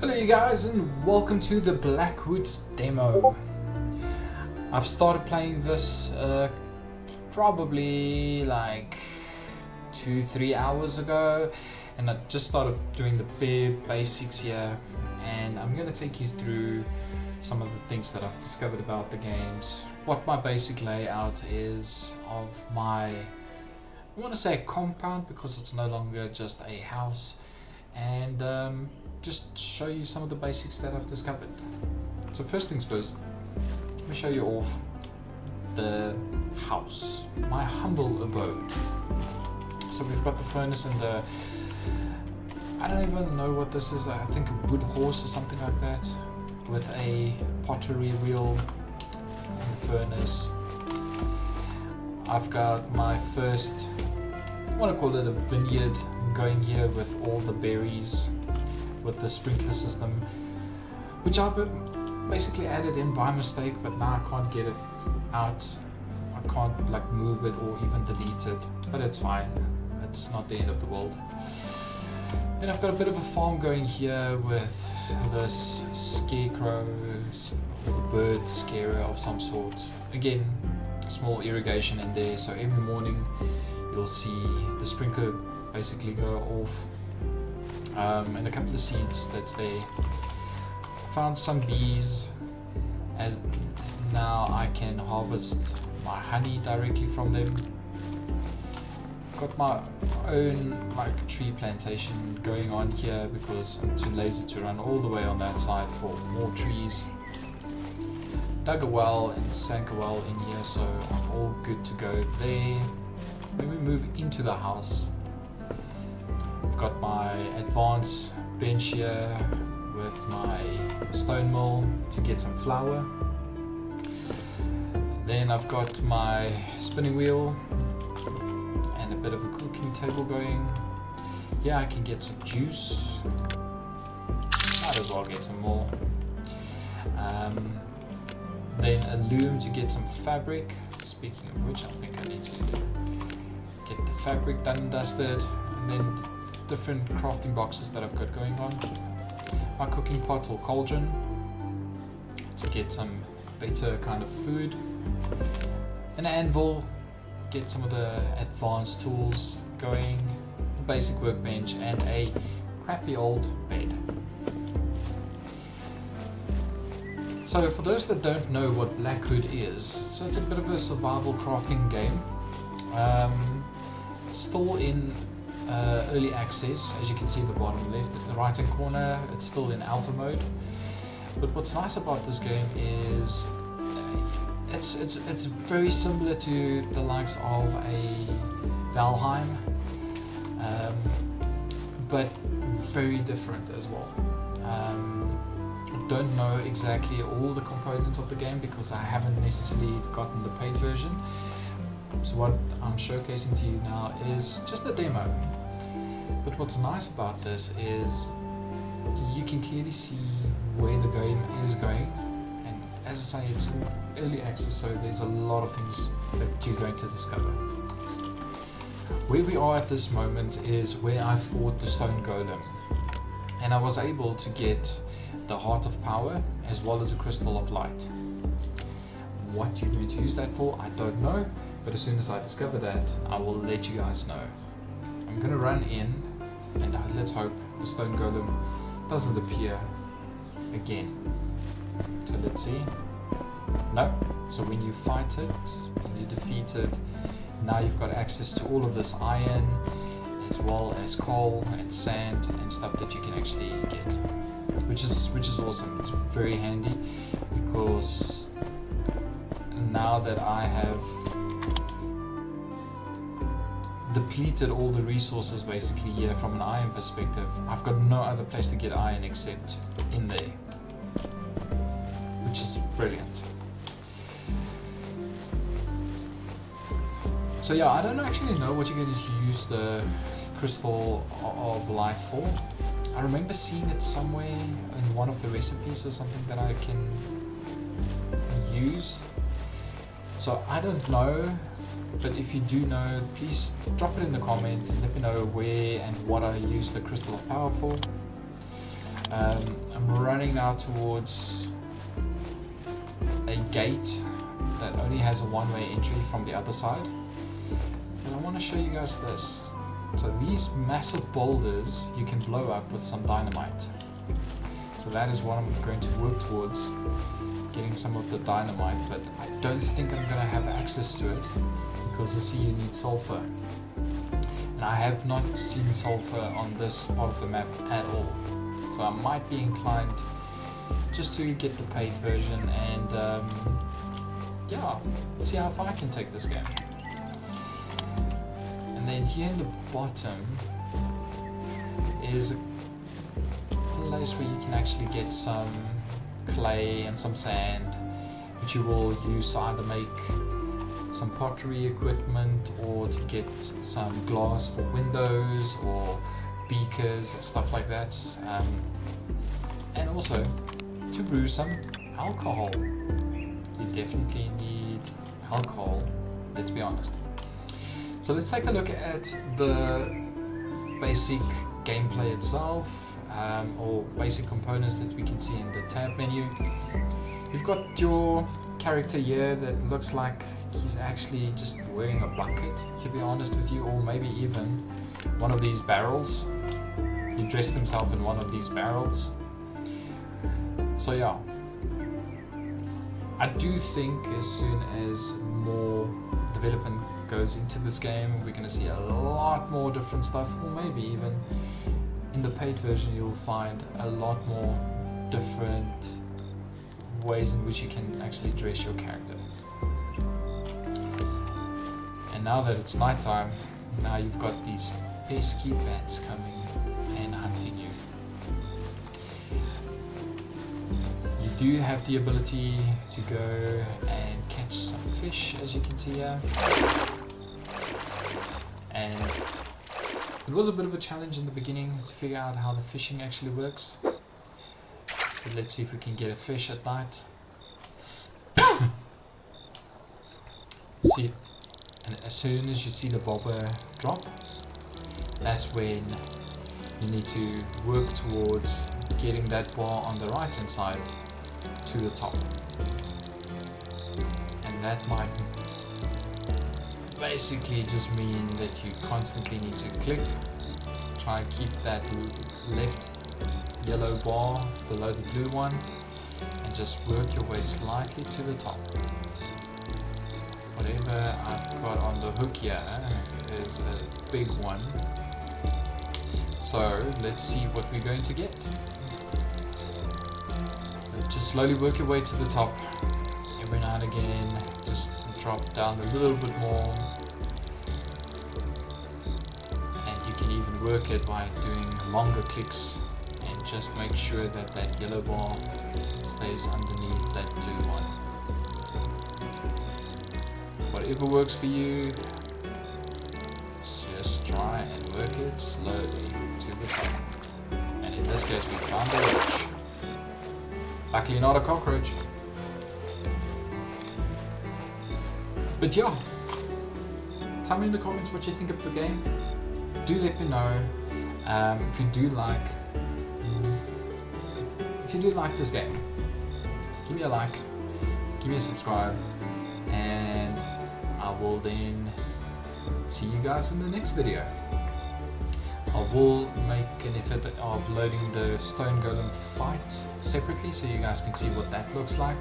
Hello you guys and welcome to the Backwoods demo. I've started playing this probably like 2-3 hours ago, and I just started doing the bare basics here, and I'm going to take you through some of the things that I've discovered about the games, what my basic layout is of my, I want to say compound because it's no longer just a house, and just show you some of the basics that I've discovered. So first things first, let me show you off the house, my humble abode. So we've got the furnace and the, I don't even know what this is, I think a wood horse or something like that, with a pottery wheel and the furnace. I've got my first, I want to call it a vineyard going here with all the berries, with the sprinkler system, which I basically added in by mistake, but now I can't get it out. I can't like move it or even delete it, but it's fine. It's not the end of the world. Then I've got a bit of a farm going here with this scarecrow, bird scarer of some sort. Again, small irrigation in there, so every morning you'll see the sprinkler basically go off. And a couple of seeds that's there. Found some bees, and now I can harvest my honey directly from them. Got my own like tree plantation going on here because I'm too lazy to run all the way on that side for more trees. Dug a well and sank a well in here, so I'm all good to go there. When we move into the house, I've got my advanced bench here with my stone mill to get some flour. Then I've got my spinning wheel and a bit of a cooking table going. Yeah, I can get some juice. Might as well get some more. Then a loom to get some fabric. Speaking of which, I think I need to get the fabric done and dusted. And then different crafting boxes that I've got going on. My cooking pot or cauldron to get some better kind of food. An anvil, get some of the advanced tools going. A basic workbench and a crappy old bed. So for those that don't know what Blackwood is, so it's a bit of a survival crafting game. It's still in early access, as you can see at the bottom left, in the right hand corner, it's still in alpha mode. But what's nice about this game is it's very similar to the likes of a Valheim, but very different as well. I don't know exactly all the components of the game because I haven't necessarily gotten the paid version. So what I'm showcasing to you now is just a demo. But what's nice about this is you can clearly see where the game is going, and as I say, it's in early access, so there's a lot of things that you're going to discover. Where we are at this moment is where I fought the stone golem, and I was able to get the heart of power as well as a crystal of light. What you're going to use that for, I don't know, but as soon as I discover that, I will let you guys know. I'm going to run in, and let's hope the stone golem doesn't appear again. So let's see. No. So when you fight it, when you defeat it, now you've got access to all of this iron, as well as coal and sand and stuff that you can actually get, which is awesome. It's very handy because now that I have depleted all the resources basically here from an iron perspective, I've got no other place to get iron except in there, which is brilliant. So yeah, I don't actually know what you're going to use the crystal of light for. I remember seeing it somewhere in one of the recipes or something that I can use, so I don't know. But if you do know, please drop it in the comment and let me know where and what I use the crystal of power for. I'm running now towards a gate that only has a one-way entry from the other side. And I want to show you guys this. So these massive boulders you can blow up with some dynamite. So that is what I'm going to work towards, getting some of the dynamite, but I don't think I'm going to have access to it because I see you need sulfur. And I have not seen sulfur on this part of the map at all. So I might be inclined just to get the paid version and yeah, see how far I can take this game. And then here in the bottom is a place where you can actually get some clay and some sand, which you will use to either make some pottery equipment or to get some glass for windows or beakers or stuff like that, and also to brew some alcohol. You definitely need alcohol, let's be honest. So let's take a look at the basic gameplay itself, or basic components that we can see in the tab menu. You've got your character here that looks like he's actually just wearing a bucket, to be honest with you, or maybe even one of these barrels. He dressed himself in one of these barrels. So yeah, I do think as soon as more development goes into this game, we're going to see a lot more different stuff, or maybe even in the paid version you'll find a lot more different ways in which you can actually dress your character. And now that it's nighttime, now you've got these pesky bats coming and hunting you. You do have the ability to go and catch some fish, as you can see here. And it was a bit of a challenge in the beginning to figure out how the fishing actually works. But let's see if we can get a fish at night. See, and as soon as you see the bobber drop, that's when you need to work towards getting that bar on the right hand side to the top. And that might basically just mean that you constantly need to click, try and keep that left yellow bar below the blue one, and just work your way slightly to the top. Whatever I've got on the hook here is a big one, so let's see what we're going to get. Just slowly work your way to the top. Every now and again just drop down a little bit more, and you can even work it by doing longer clicks. Just make sure that that yellow bar stays underneath that blue one. Whatever works for you, just try and work it slowly to the top. And in this case we found a roach. Luckily not a cockroach. But yeah, tell me in the comments what you think of the game. Do let me know if you do like this game. Give me a like, give me a subscribe, and I will then see you guys in the next video. I will make an effort of loading the stone golem fight separately so you guys can see what that looks like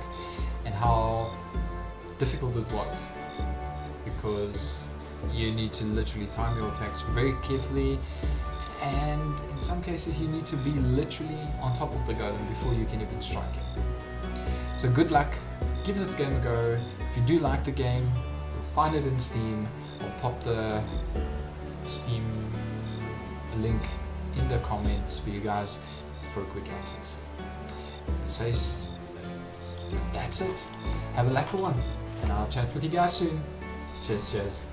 and how difficult it was, because you need to literally time your attacks very carefully, and in some cases you need to be literally on top of the golem before you can even strike him. So good luck, give this game a go. If you do like the game, you'll find it in Steam. I'll pop the Steam link in the comments for you guys for a quick access. So that's it. Have a lekker one, and I'll chat with you guys soon. Cheers.